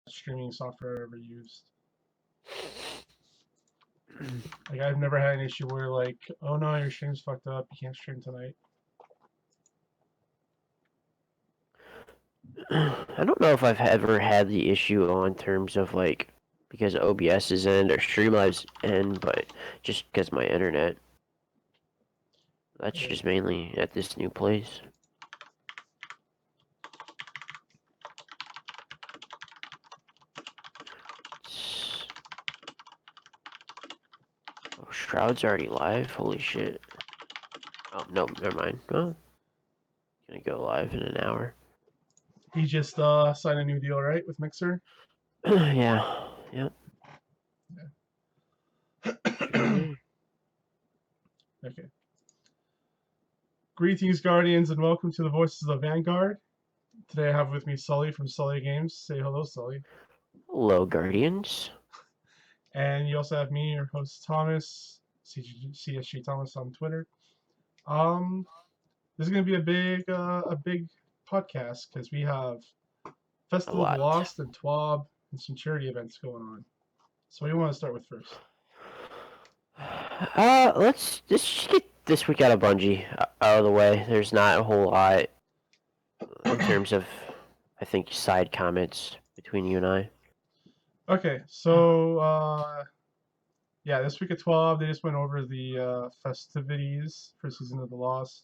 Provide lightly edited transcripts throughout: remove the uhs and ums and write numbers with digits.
streaming software I've ever used. Like I've never had an issue where like, oh no, your stream's fucked up, you can't stream tonight. I don't know if I've ever had the issue on terms of like because OBS is in or Streamlabs in, but just because my internet. That's just mainly at this new place. Oh, Shroud's already live? Holy shit. Oh, no, never mind. Oh, gonna go live in an hour. He just signed a new deal, right, with Mixer? Yeah, yep. Okay. Greetings, Guardians, and welcome to the Voices of Vanguard. Today I have with me Sully from Sully Games. Say hello, Sully. Hello, Guardians. And you also have me, your host Thomas, CSG Thomas on Twitter. This is gonna be a big podcast because we have Festival of the Lost and TWAB and some charity events going on. So what do you want to start with first? Let's just get this week out of Bungie out of the way. There's not a whole lot in terms of, I think, side comments between you and I. Okay, so yeah, this week at 12, they just went over the festivities for Season of the Lost,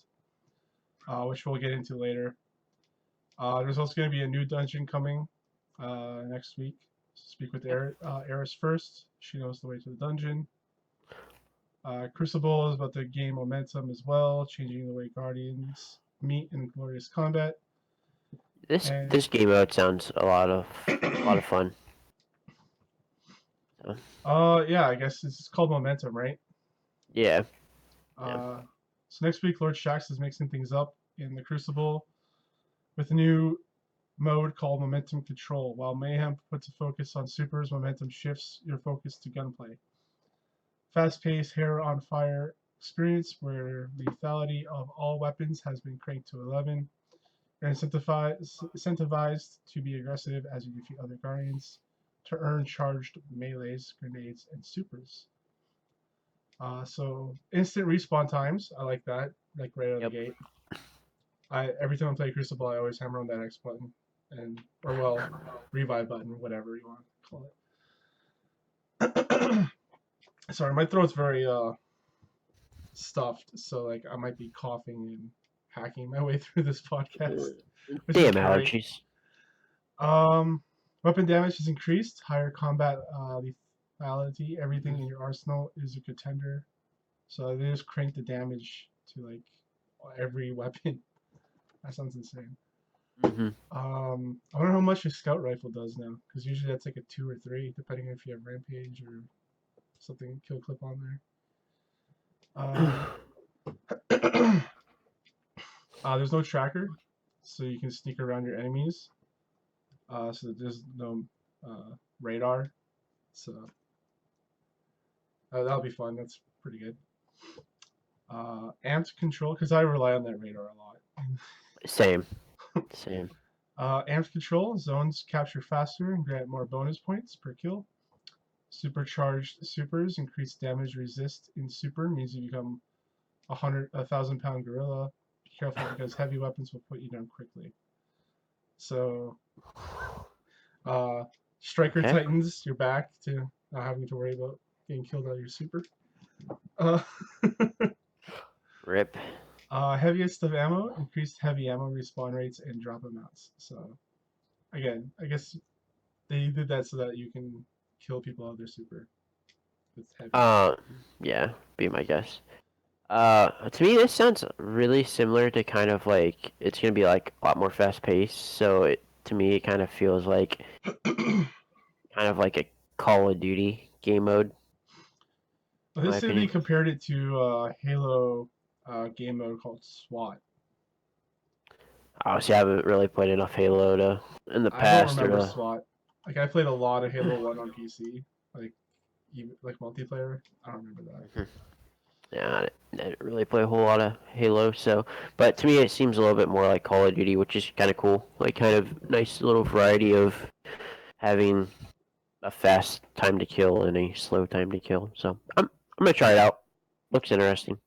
which we'll get into later. There's also going to be a new dungeon coming next week. Speak with Eris first. She knows the way to the dungeon. Crucible is about to gain momentum as well, changing the way Guardians meet in glorious combat. This game mode sounds a lot of fun. Yeah, I guess it's called Momentum, right? Yeah. So next week, Lord Shaxx is mixing things up in the Crucible with a new mode called Momentum Control. While Mayhem puts a focus on supers, Momentum shifts your focus to gunplay. Fast-paced, hair-on-fire experience where lethality of all weapons has been cranked to 11. You're incentivized to be aggressive as you defeat other Guardians to earn charged melees, grenades, and supers. So instant respawn times, I like that, like right out of the gate. Every time I play Crucible, I always hammer on that X button, revive button, whatever you want to call it. Sorry, my throat's very stuffed, so like I might be coughing and hacking my way through this podcast. Damn allergies. Weapon damage is increased, higher combat lethality. Everything in your arsenal is a contender, so they just crank the damage to like every weapon. That sounds insane. Mm-hmm. I wonder how much your scout rifle does now, because usually that's like a 2 or 3, depending if you have rampage or something kill clip on there. There's no tracker, so you can sneak around your enemies. So there's no radar, so that'll be fun. That's pretty good. Amped control, because I rely on that radar a lot. Same. Amped control, zones capture faster and grant more bonus points per kill. Supercharged supers increase damage resist in super, means you become 1,000-pound gorilla. Be careful because heavy weapons will put you down quickly. So, Striker Titans, you're back to not having to worry about getting killed out of your super. Rip. Heaviest of ammo, increased heavy ammo respawn rates and drop amounts. So, again, I guess they did that so that you can kill people out of their super with heavy. Yeah, be my guess. To me, this sounds really similar to kind of like it's gonna be like a lot more fast paced. So to me, it kind of feels like kind of like a Call of Duty game mode. Well, this city compared it to Halo game mode called SWAT. Obviously, I haven't really played enough Halo in the past. I don't remember SWAT. Like I played a lot of Halo 1 on PC, like multiplayer. I don't remember that. Yeah, I didn't really play a whole lot of Halo, but to me it seems a little bit more like Call of Duty, which is kind of cool. Like kind of nice little variety of having a fast time to kill and a slow time to kill. So I'm gonna try it out. Looks interesting.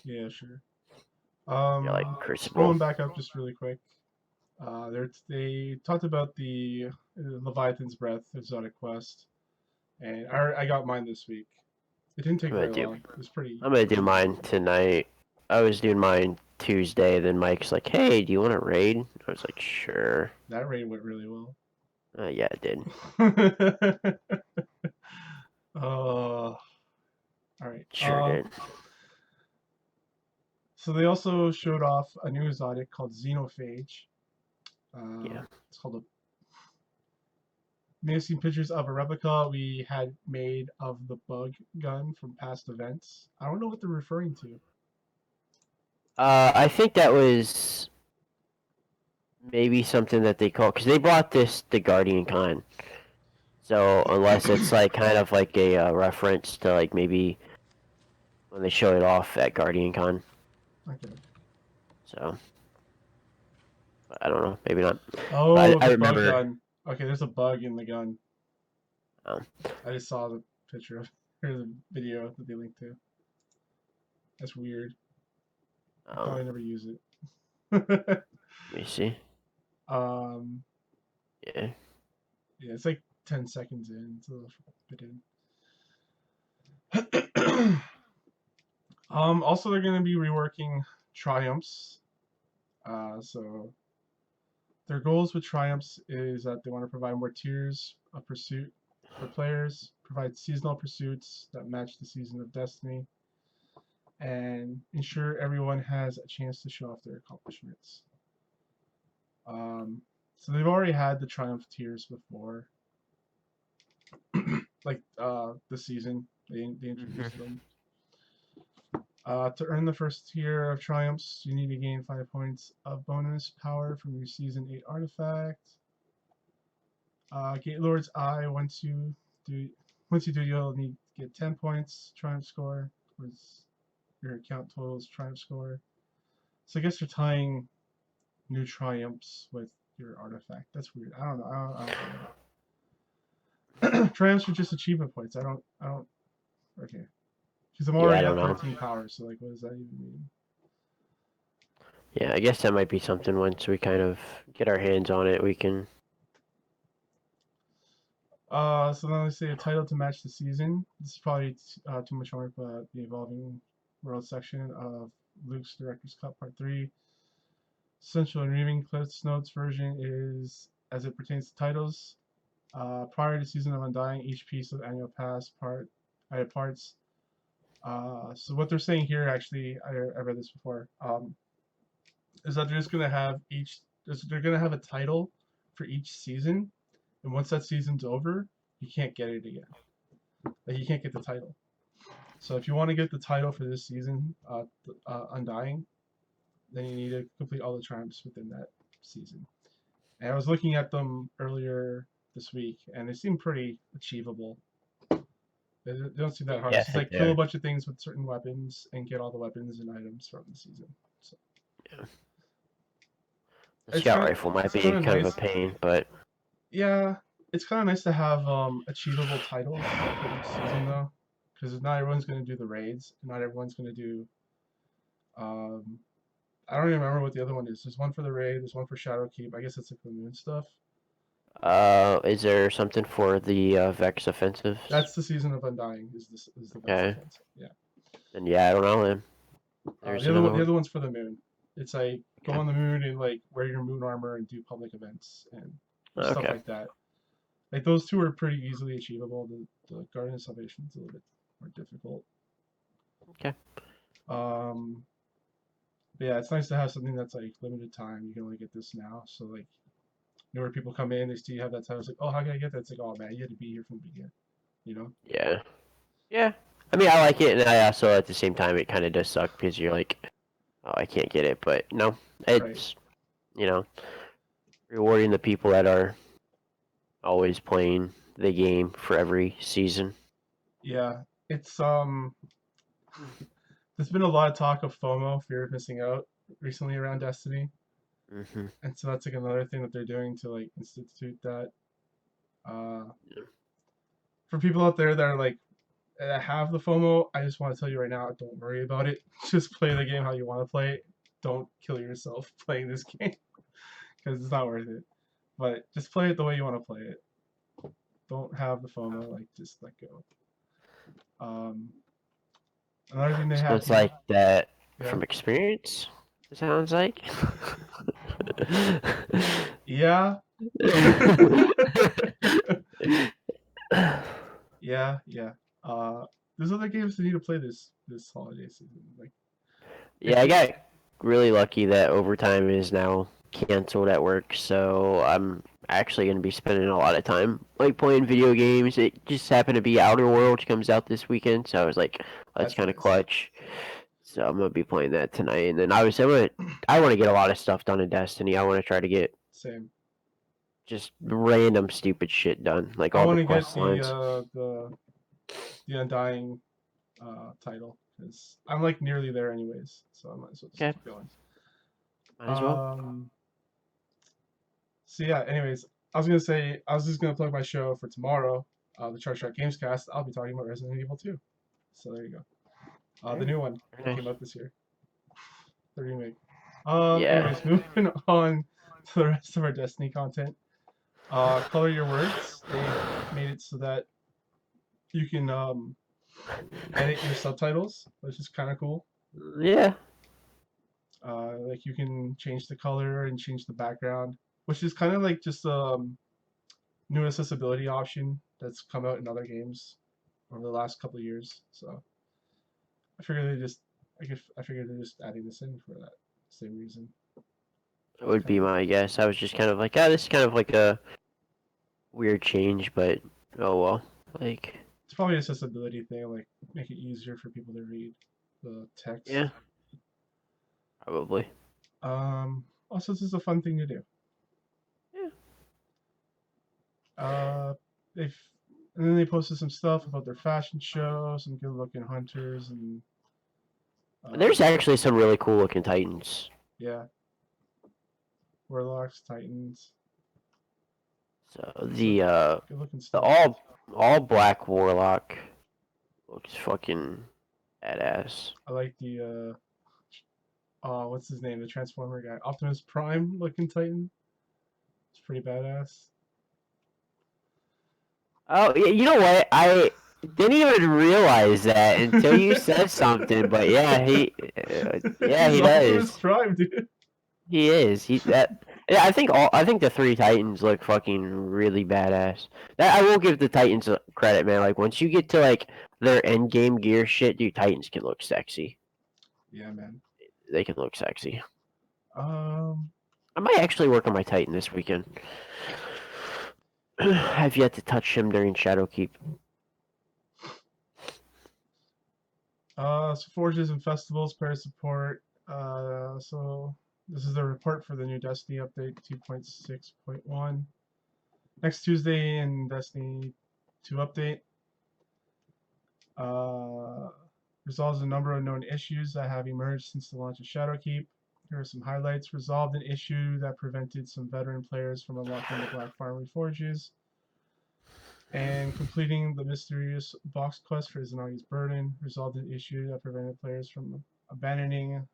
Yeah, sure. Yeah, like Crucible. Scrolling back up just really quick. They talked about the Leviathan's Breath exotic quest, and I got mine this week. It didn't take I'm gonna very do. long. It was pretty. I'm gonna do Pretty easy. mine tonight. I was doing mine Tuesday. Then Mike's like, "Hey, do you want to raid?" I was like, "Sure." That raid went really well. Yeah, it did. All right. Sure did. So they also showed off a new exotic called Xenophage. Yeah. It's called a. May have seen pictures of a replica we had made of the bug gun from past events. I don't know what they're referring to. I think that was maybe something that they call because they brought this to Guardian Con. So unless it's like kind of like a reference to like maybe when they show it off at Guardian Con. Okay. So I don't know, maybe not. Oh, But I the bug remember. gun. Okay, there's a bug in the gun. Um, I just saw the picture of or the video that they linked to. That's weird. I probably never use it. let me see. um, Yeah. yeah, it's like 10 seconds in. It's a little bit in. Also, they're going to be reworking triumphs. So their goals with triumphs is that they want to provide more tiers of pursuit for players, provide seasonal pursuits that match the season of Destiny, and ensure everyone has a chance to show off their accomplishments. So they've already had the triumph tiers before, like the season they introduced them. To earn the first tier of triumphs, you need to gain 5 points of bonus power from your season 8 artifact. Lord's Eye, once you do, you'll need to get 10 points triumph score towards your account total's triumph score. So I guess you're tying new triumphs with your artifact. That's weird. I don't know. I don't get it. Triumphs are just achievement points. I don't. Okay. Because I'm Yeah, I already don't at know. 13 power, so like, what does that even mean? Yeah, I guess that might be something once we kind of get our hands on it, we can. So then they say a title to match the season. This is probably too much homework, but the evolving world section of Luke's Director's Cut Part 3. Essential and Reading Cliff's Notes version is as it pertains to titles. Prior to Season of Undying, each piece of annual pass added parts. So what they're saying here, actually, I read this before, is that they're just gonna have they're gonna have a title for each season, and once that season's over, you can't get it again. Like you can't get the title. So if you want to get the title for this season, Undying, then you need to complete all the triumphs within that season. And I was looking at them earlier this week, and they seem pretty achievable. They don't seem that hard. Yeah, It's just like kill a bunch of things with certain weapons and get all the weapons and items from the season. So yeah. The scout rifle might be kind of a pain, but yeah, it's kind of nice to have achievable titles for each season though, because not everyone's going to do the raids, and not everyone's going to do. I don't even remember what the other one is. There's one for the raid. There's one for Shadowkeep. I guess it's like the moon stuff. is there something for the Vex offensive? That's the season of Undying. Is the Vex offensive? Yeah. And yeah, I don't know then. The other one's for the moon. It's like go on the moon and like wear your moon armor and do public events and stuff like that. Like those two are pretty easily achievable. The Guardian of Salvation is a little bit more difficult. Okay. But yeah, it's nice to have something that's like limited time. You can only get this now, so like newer people come in, they see you have that title. It's like, oh, how can I get that? It's like, oh man, you had to be here from the beginning. You know? Yeah. Yeah. I mean, I like it, and I also at the same time it kind of does suck because you're like, oh, I can't get it, but no, it's rewarding the people that are always playing the game for every season. Yeah, it's there's been a lot of talk of FOMO, fear of missing out, recently around Destiny, and so that's like another thing that they're doing to like institute that. for people out there that are like that have the FOMO, I just want to tell you right now, don't worry about it. Just play the game how you want to play it. Don't kill yourself playing this game because it's not worth it. But just play it the way you want to play it. Don't have the FOMO. Like just let go. Um, Another thing they So have it's here. like that Yeah. from experience. It sounds like. Yeah. Yeah, yeah. There's other games that need to play this holiday season. Like, Yeah, I got really lucky that overtime is now canceled at work, so I'm actually going to be spending a lot of time like playing video games. It just happened to be Outer Worlds comes out this weekend, so I was like, that's that's kind of nice. clutch. So I'm gonna be playing that tonight, and then obviously I want to get a lot of stuff done in Destiny. I want to try to get Same. just random stupid shit done, like I all want the to get quest lines. the Undying title because I'm like nearly there anyways, so I might as well just Okay, keep going. might as well. So yeah. Anyways, I was gonna say I was just gonna plug my show for tomorrow, the Charge Track Gamescast. I'll be talking about Resident Evil 2. So there you go. The new one Very that nice. came out this year, the remake. Yeah. Anyways, moving on to the rest of our Destiny content. Color Your Words. They made it so that you can edit your subtitles, which is kind of cool. Yeah. Like you can change the color and change the background, which is kind of like just new accessibility option that's come out in other games over the last couple of years. So I figured I figured they're just adding this in for that same reason. It would be Kinda. my guess. I was just kind of like, ah, this is kind of like a weird change, but oh well. Like, It's probably an accessibility thing, like make it easier for people to read the text. yeah, probably. Also, this is a fun thing to do. Yeah. Uh, they've and then they posted some stuff about their fashion show, some good-looking hunters, and There's actually some really cool looking Titans. yeah, warlocks, titans, So good-looking the stuff. all black warlock looks fucking badass. I like the what's his name, the Transformer guy, Optimus Prime looking titan. It's pretty badass. Oh, you know what? I didn't even realize that until you said something. But yeah, yeah, He's he Optimus does. Prime, dude. He is. He that. Yeah, I think the three Titans look fucking really badass. That I will give the Titans credit, man. Like once you get to like their end game gear shit, dude, Titans can look sexy. Yeah, man. They can look sexy. Um, I might actually work on my Titan this weekend. I've yet to touch him during Shadowkeep. so forges and festivals, player support. So this is the report for the new Destiny update 2.6.1. Next Tuesday in Destiny 2 update. Resolves a number of known issues that have emerged since the launch of Shadowkeep. Here are some highlights. Resolved an issue that prevented some veteran players from unlocking the Black Farm Reforges and completing the mysterious box quest for Izanagi's Burden. Resolved an issue that prevented players from abandoning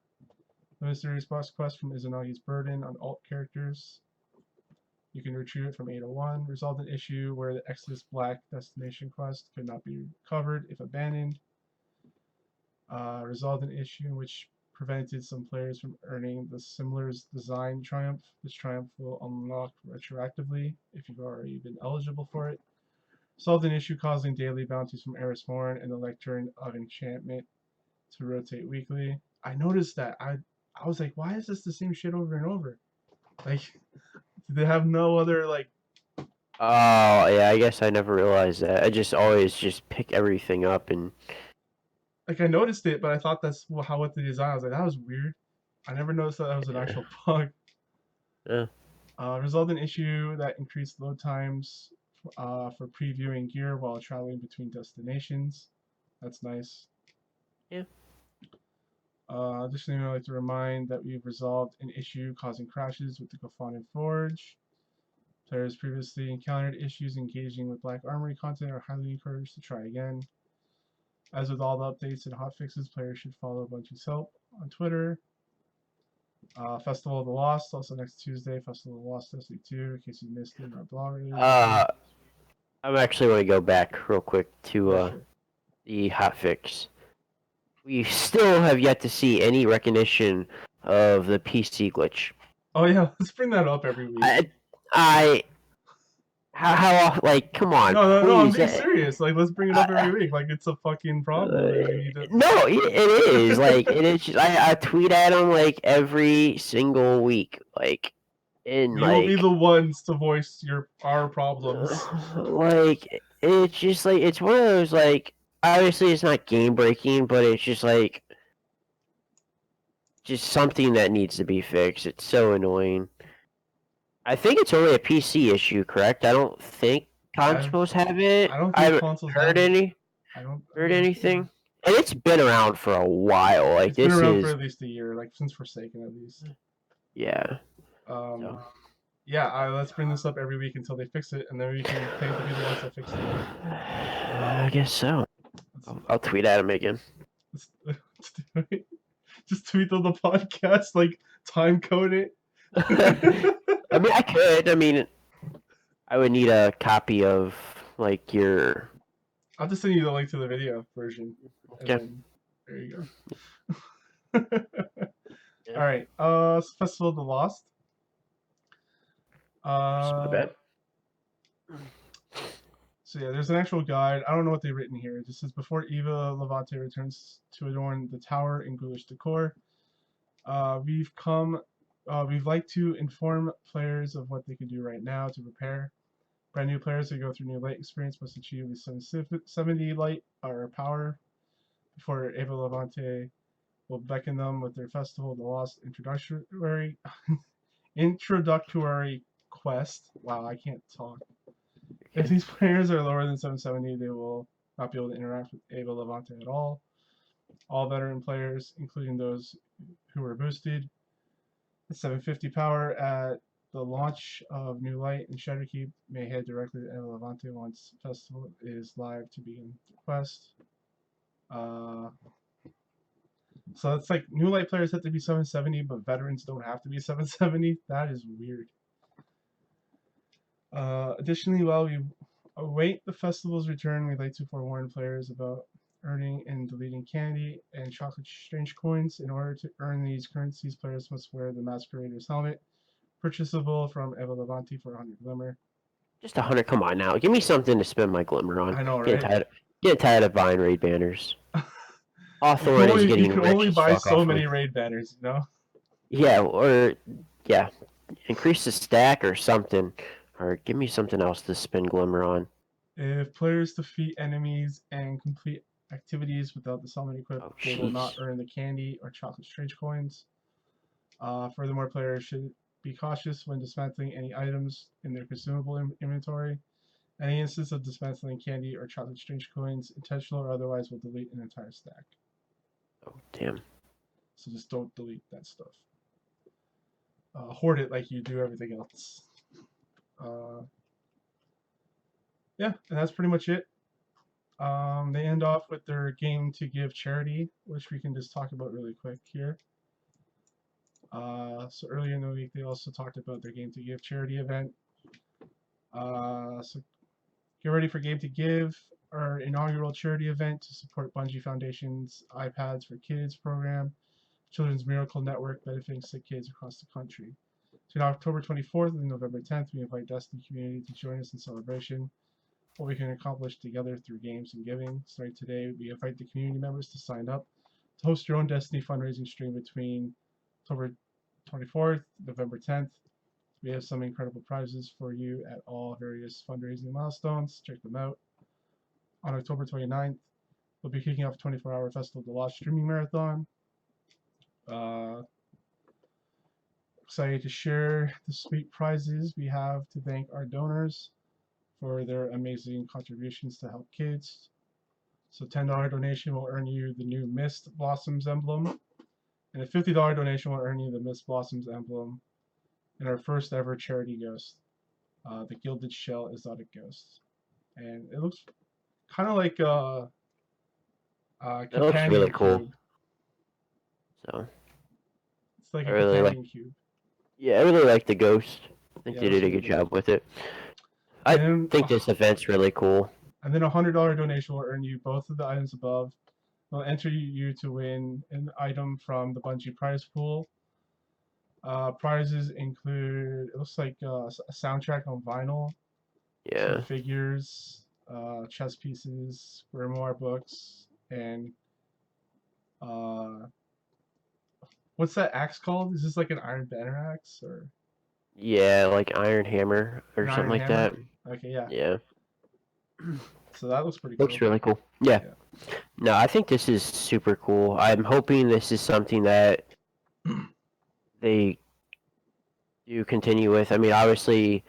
the mysterious box quest from Izanagi's Burden on alt characters. You can retrieve it from 801. Resolved an issue where the Exodus Black destination quest could not be recovered if abandoned. Resolved an issue which prevented some players from earning the Similar's Design Triumph. This triumph will unlock retroactively if you've already been eligible for it. Solved an issue causing daily bounties from Eris Morn and the Lectern of Enchantment to rotate weekly. I noticed that. I was like, why is this the same shit over and over? Like, do they have no other like? Oh yeah, I guess I never realized that. I just always just pick everything up and Like I noticed it, but I thought that's how what the design. I was like, that was weird. I never noticed that was an yeah. actual bug. Yeah. Resolved an issue that increased load times for previewing gear while traveling between destinations. That's nice. Yeah. Additionally, I'd like to remind that we've resolved an issue causing crashes with the Gofanen Forge. Players previously encountered issues engaging with Black Armory content are highly encouraged to try again. As with all the updates and hotfixes, players should follow Bungie's help on Twitter. Festival of the Lost, also next Tuesday. Festival of the Lost Destiny 2, in case you missed it in our blog earlier. I'm actually going to go back real quick to Sure. the hotfix. We still have yet to see any recognition of the PC glitch. Oh yeah, let's bring that up every week. How like, come on, No, please. I'm being serious. Like, let's bring it up every week. Like, it's a fucking problem. And we need to... No, it is. Like, it is. Just, I tweet at them like every single week. Like, in we like. will be the ones to voice our problems. Like, it's just like it's one of those like. Obviously, it's not game breaking, but it's just like. Just something that needs to be fixed. It's so annoying. I think it's only a PC issue, correct? I don't think consoles have it. I don't think I haven't consoles heard have any. I don't Heard anything. And it's been around for a while. Like, it's been this around is for at least a year, like since Forsaken at least. yeah. Yeah, let's bring this up every week until they fix it, and then we can claim to be the ones that fix it. I guess so. I'll tweet at him again. Let's do it. Just tweet on the podcast, like time code it. I mean, I could. I mean, I would need a copy of like your. I'll just send you the link to the video version. Okay. There you go. All right. Festival of the Lost. My bad. So yeah, there's an actual guide. I don't know what they've written here. It just says before Eva Levante returns to adorn the tower in ghoulish decor. We'd like to inform players of what they can do right now to prepare. Brand new players who go through new light experience must achieve at least 770 light or power before Eva Levante will beckon them with their Festival of the Lost introductory quest. Wow, I can't talk. If these players are lower than 770, they will not be able to interact with Eva Levante at all. All veteran players, including those who were boosted, at 750 power at the launch of New Light and Shadowkeep, may head directly to Eva Levante once Festival is live to begin the quest. So it's like New Light players have to be 770, but veterans don't have to be 770. That is weird. Additionally, while we await the festival's return, we'd like to forewarn players about earning and deleting candy and chocolate strange coins. In order to earn these currencies, players must wear the Masquerader's helmet, purchasable from Eva Levante for 100 glimmer. Just 100. Come on now, give me something to spend my glimmer on. I know, right? Getting tired of buying raid banners. Hawthorne is getting you can rich only as buy fuck so off many me. raid banners, you know? Yeah, or yeah, increase the stack or something, or give me something else to spend glimmer on. If players defeat enemies and complete activities without the summon equip, they will not earn the candy or chocolate strange coins. Furthermore, players should be cautious when dismantling any items in their consumable inventory. Any instance of dismantling candy or chocolate strange coins, intentional or otherwise, will delete an entire stack. Oh, damn. So just don't delete that stuff. Hoard it like you do everything else. Yeah, and that's pretty much it. They end off with their game to give charity, which we can just talk about really quick here. So earlier in the week, they also talked about their game to give charity event. So get ready for Game to Give, our inaugural charity event to support Bungie Foundation's iPads for Kids program, Children's Miracle Network benefiting sick kids across the country. Between October 24th and November 10th, we invite Destiny community to join us in celebration. What we can accomplish together through games and giving. Starting today, we invite the community members to sign up to host your own Destiny fundraising stream between October 24th, November 10th. We have some incredible prizes for you at all various fundraising milestones. Check them out. On October 29th, we'll be kicking off a 24-hour Festival of the Lost streaming marathon. Excited to share the sweet prizes we have to thank our donors for their amazing contributions to help kids. So $10 donation will earn you the new Mist Blossoms emblem, and a $50 donation will earn you the Mist Blossoms emblem and our first ever charity ghost. The Gilded Shell Exotic Ghost. And it looks kind of like a It looks really companion cool. cube. So It's like I a really like. companion cube. Yeah, I really like the ghost. I think Yeah, they that's did a really good good. job with it. I And think this event's really cool. a $100 donation will earn you both of the items above. Will enter you to win an item from the Bungie prize pool. Prizes include, it looks like a soundtrack on vinyl, some Yeah. figures, chess pieces, grimoire books, and uh, what's that axe called? Is this like an Iron Banner axe or Yeah, like Iron Hammer or an something Iron like Hammer? that. Okay, yeah. Yeah. So that looks pretty Looks cool. really cool. Yeah. Yeah. No, I think this is super cool. I'm hoping this is something that they do continue with. I mean, obviously,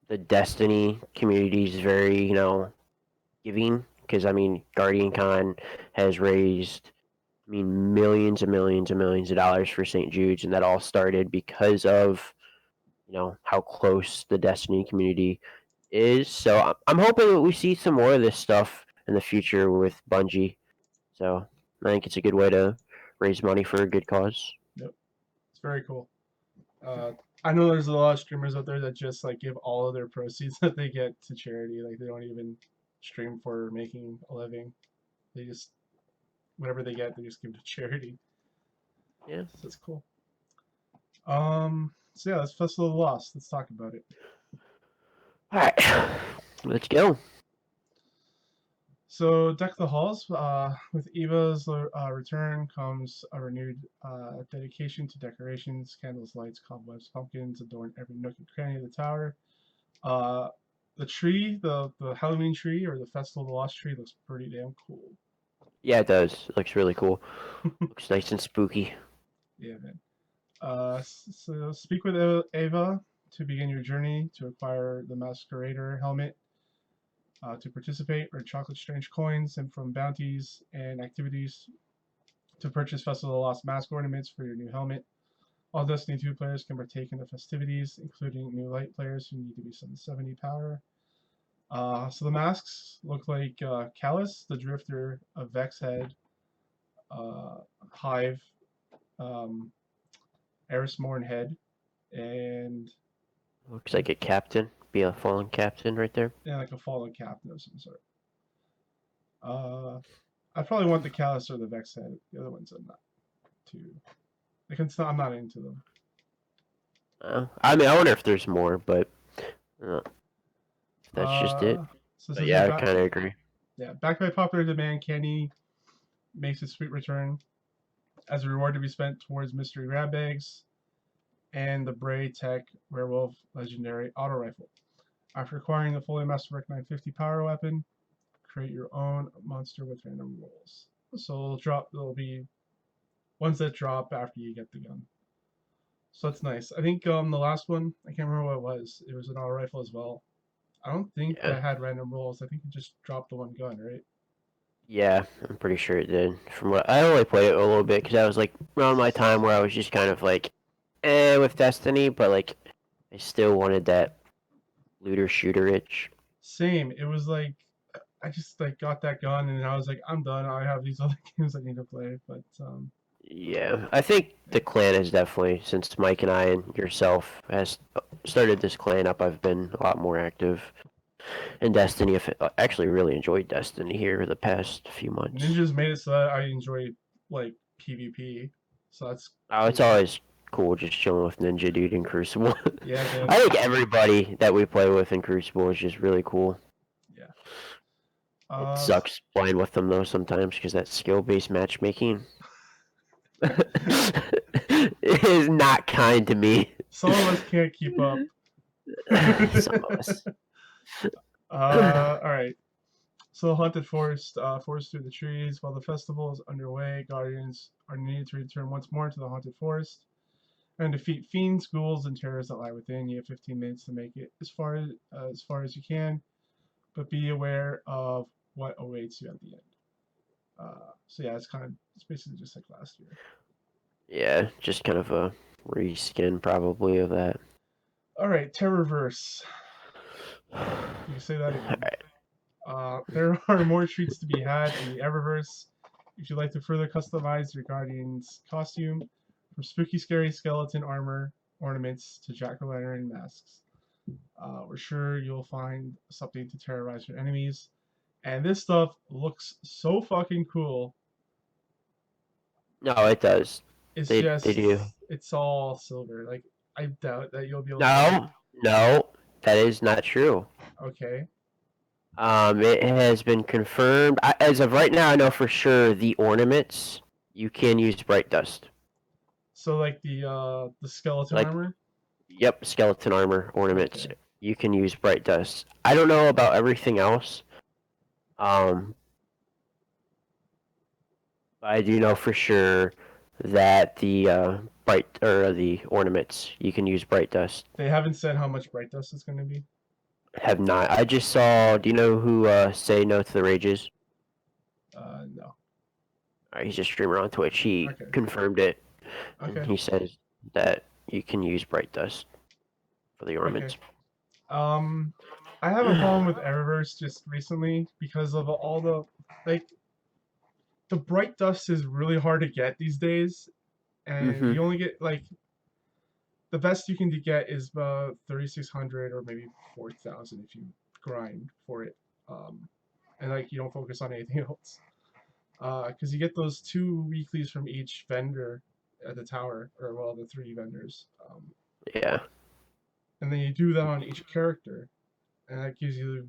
the Destiny community is very, giving because, I mean, Guardian Con has raised, I mean, millions and millions and millions of dollars for St. Jude's, and that all started because of, how close the Destiny community is. So I'm hoping that we see some more of this stuff in the future with Bungie. So I think it's a good way to raise money for a good cause. Yep. It's very cool. Uh, I know there's a lot of streamers out there that just like give all of their proceeds that they get to charity. Like they don't even stream for making a living. They just whatever they get, they just give to charity. Yeah. So that's cool. So yeah, that's Festival of the Lost. Let's talk about it. All right. Let's go. So Deck the Halls. With Eva's return comes a renewed dedication to decorations, candles, lights, cobwebs, pumpkins adorn every nook and cranny of the tower. Uh, the tree, the Halloween tree or the Festival of the Lost tree looks pretty damn cool. Yeah, it does. It looks really cool. Looks nice and spooky. Yeah, man. So speak with Ava to begin your journey to acquire the Masquerader helmet. To participate, earn chocolate strange coins and from bounties and activities to purchase Festival of the Lost mask ornaments for your new helmet. All Destiny 2 players can partake in the festivities, including new light players who need to be 770 power. So the masks look like Callus, the Drifter, a Vex Head, Hive, um, Erismorn Head, and Looks like a captain. Be a fallen captain right there. like a fallen captain of some sort. I probably want the Callus or the Vex Head. The other ones I'm not too. I'm not into them. I mean, I wonder if there's more, but that's just it. So it But says yeah, here I back. kind of agree. Yeah, backed by popular demand, Kenny makes his sweet return as a reward to be spent towards mystery grab bags and the Bray Tech Werewolf Legendary Auto Rifle. After acquiring the fully masterwork 950 power weapon, create your own monster with random rolls. So there'll be ones that drop after you get the gun. So that's nice. I think the last one, I can't remember what it was. It was an auto rifle as well. I don't think Yeah. that had random rolls. I think it just dropped the one gun, right? Yeah, I'm pretty sure it did. From what I only played it a little bit because I was like around my time where I was just kind of like, with Destiny, but like I still wanted that looter shooter itch. Same. It was like I just like got that gun and I was like, I'm done. I have these other games I need to play. But Yeah, I think the clan is definitely, since Mike and I and yourself has started this clan up, I've been a lot more active in Destiny. I actually really enjoyed Destiny here the past few months. Ninja's made it so that I enjoy like PvP. So that's Oh, it's cool. always cool just chilling with Ninja Dude in Crucible. Yeah, man. I think everybody that we play with in Crucible is just really cool. Yeah. It sucks playing with them though sometimes because that skill-based matchmaking is not kind to me. Some of us can't keep up. Some of us. All right. So Haunted Forest, forest through the trees. While the festival is underway, guardians are needed to return once more to the Haunted Forest and defeat fiends, ghouls, and terrors that lie within. You have 15 minutes to make it as far as you can, but be aware of what awaits you at the end. So yeah, it's basically just like last year. Yeah, just kind of a reskin probably of that. All right, Terrorverse. You can say that again. Alright. There are more treats to be had in the Eververse. If you'd like to further customize your Guardian's costume, from spooky, scary skeleton armor ornaments to jack-o'-lantern masks, we're sure you'll find something to terrorize your enemies. And this stuff looks so fucking cool. No, it does. It's They do. just, it's all silver. Like, I doubt that you'll be able to No, no, that is not true. Okay. It has been confirmed. As of right now, I know for sure the ornaments you can use bright dust. So like the skeleton Like, armor. yep, skeleton armor ornaments. Okay. You can use bright dust. I don't know about everything else. But I do know for sure that the the ornaments you can use bright dust. They haven't said how much bright dust is going to be. Have not. I just saw. Do you know who Say No to the Rages? No. He's a streamer on Twitch. He Okay. confirmed it. Okay. And he says that you can use bright dust for the ornaments. Okay. I have a problem with Eververse just recently because of all the bright dust is really hard to get these days, and you only get like the best you can get is about 3,600 or maybe 4,000 if you grind for it, and like you don't focus on anything else, because you get those 2 weeklies from each vendor at the tower, or well, the 3 vendors. Yeah. And then you do that on each character, and that gives you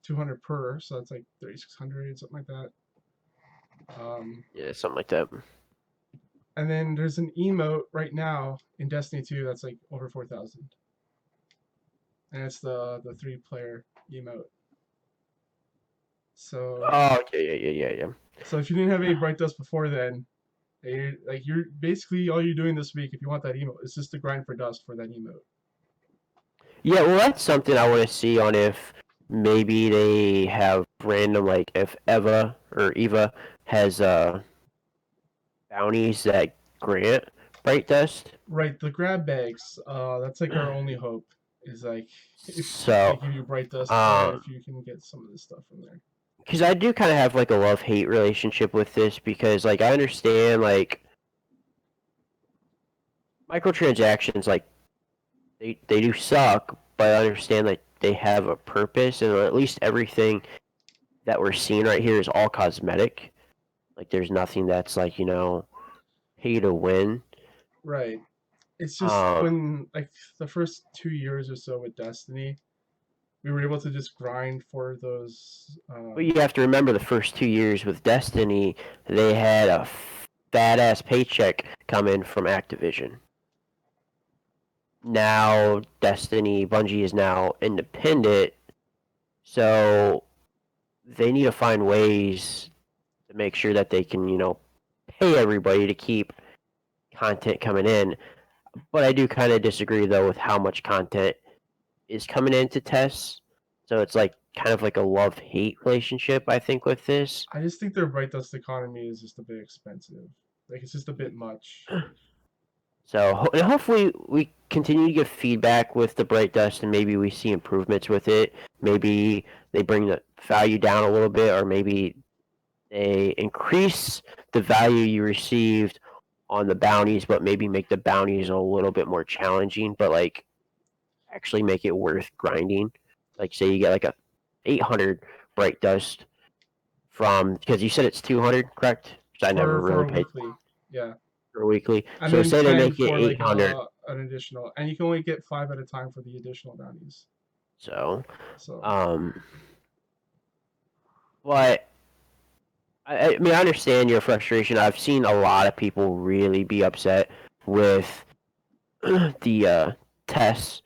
200 per, so that's like 3,600, something like that. Yeah, something like that. And then there's an emote right now in Destiny 2 that's like over 4,000, and it's the 3-player emote. So. Oh, yeah. So if you didn't have any bright dust before then, you're basically all you're doing this week if you want that emote is just to grind for dust for that emote. Yeah, well, that's something I want to see on if maybe they have random, like if Eva has bounties that grant bright dust. Right, the grab bags. That's like our only hope is like if So, they give you bright dust, or if you can get some of this stuff from there. Because I do kind of have like a love-hate relationship with this because like I understand like microtransactions like they do suck, but I understand like they have a purpose, and at least everything that we're seeing right here is all cosmetic. Like there's nothing that's like, pay to win. Right. It's just when like the first 2 years or so with Destiny, we were able to just grind for those. But you have to remember the first 2 years with Destiny, they had a fat ass paycheck come in from Activision. Now Destiny, Bungie is now independent, so they need to find ways to make sure that they can, pay everybody to keep content coming in. But I do kind of disagree though with how much content is coming into tests. So it's like kind of like a love-hate relationship, I think, with this. I just think their bright dust economy is just a bit expensive. Like it's just a bit much. So and hopefully we continue to get feedback with the bright dust, and maybe we see improvements with it. Maybe they bring the value down a little bit, or maybe they increase the value you received on the bounties, but maybe make the bounties a little bit more challenging, but like actually make it worth grinding. Like say you get like a 800 bright dust from, because you said it's 200, correct? Because I never really paid weekly. Yeah. for a weekly. And so then say they make it for 800. like an additional, and you can only get 5 at a time for the additional bounties. So. But I mean, I understand your frustration. I've seen a lot of people really be upset with the tests,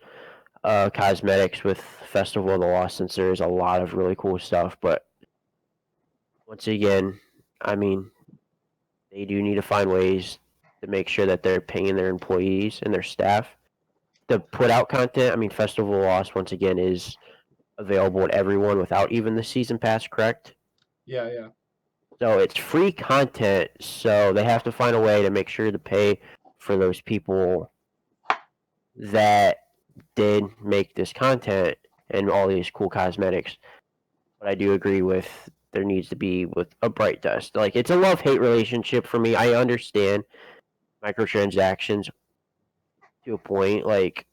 cosmetics with Festival of the Lost, since there's a lot of really cool stuff. But once again, I mean, they do need to find ways to make sure that they're paying their employees and their staff to put out content. I mean, Festival of the Lost, once again, is available to everyone without even the season pass, correct? Yeah. So it's free content, so they have to find a way to make sure to pay for those people that did make this content. and all these cool cosmetics. But I do agree with there needs to be with a Bright Dust. Like, it's a love-hate relationship for me. I understand microtransactions to a point. Like,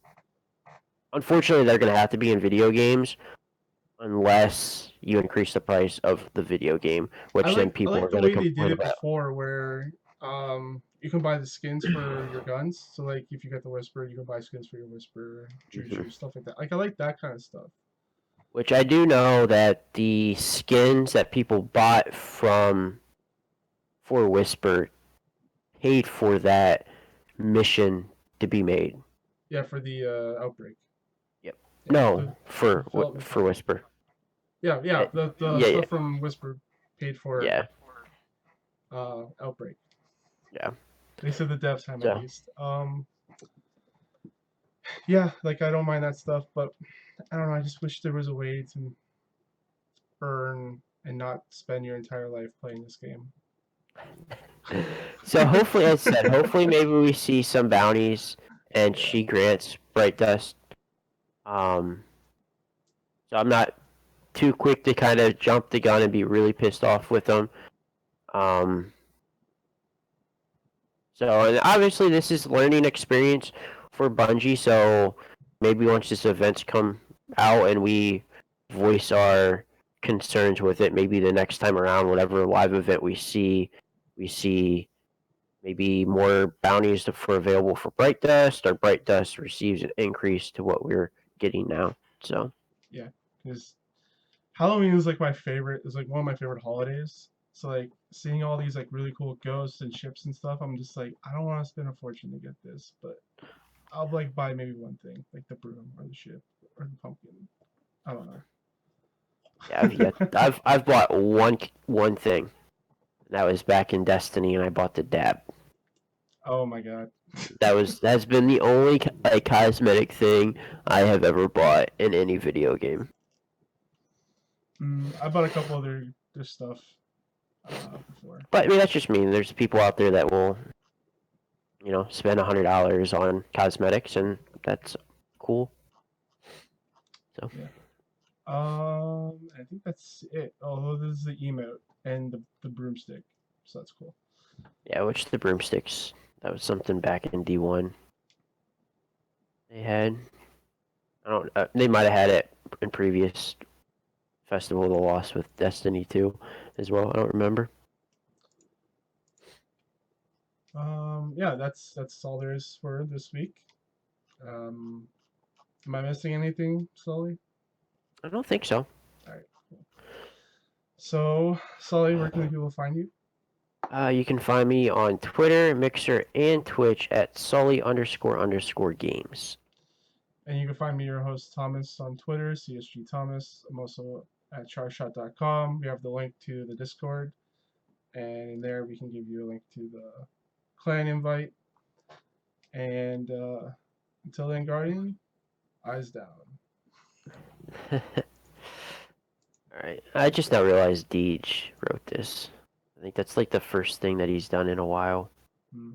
unfortunately, they're going to have to be in video games unless you increase the price of the video game, which then I people are like the going to way they did complain it about. before, where you can buy the skins for your guns. So like if you get the Whisper, you can buy skins for your Whisper, Mhm. stuff like that. Like I like that kind of stuff. Which I do know that the skins that people bought from for Whisper paid for that mission to be made. Yeah, for the outbreak. Yep. Yeah, No, the development for pack. Whisper. Yeah. The Yeah, yeah, stuff from Whisper paid for yeah, outbreak. yeah. They said the devs time at So least. Yeah, like I don't mind that stuff, but I don't know. I just wish there was a way to earn and not spend your entire life playing this game. so hopefully, as I said, hopefully maybe we see some bounties and Yeah. she grants Bright Dust. Um, so I'm not too quick to kind of jump the gun and be really pissed off with them. Um, so and obviously this is learning experience for Bungie. So maybe once this events come out and we voice our concerns with it, maybe the next time around, whatever live event we see maybe more bounties for available for Bright Dust, or Bright Dust receives an increase to what we're getting now. So Yeah, because Halloween is like my favorite. Is like one of my favorite holidays. So like seeing all these like really cool ghosts and ships and stuff, I'm just like I don't want to spend a fortune to get this, but I'll like buy maybe one thing, like the broom or the ship or the pumpkin. I don't know. yeah, I've bought one thing. That was back in Destiny, and I bought the dab. Oh my god. That's been the only like cosmetic thing I have ever bought in any video game. I bought a couple other stuff before. But I mean, that's just me. There's people out there that will, spend $100 on cosmetics, and that's cool. So Yeah. I think that's it. Oh, this is the emote and the broomstick, so that's cool. yeah, which the broomsticks. That was something back in D1. They had. I don't. They might have had it in previous Festival of the Lost with Destiny 2 as well. I don't remember. Yeah, that's all there is for this week. Am I missing anything, Sully? I don't think so. All right, cool. So, Sully, where can people find you? You can find me on Twitter, Mixer, and Twitch at Sully__games. And you can find me, your host, Thomas, on Twitter, CSG Thomas. I'm also at charshot.com. We have the link to the Discord, and in there we can give you a link to the clan invite. And until then, Guardian, eyes down. Alright. I just now realized Deej wrote this. I think that's like the first thing that he's done in a while. Hmm.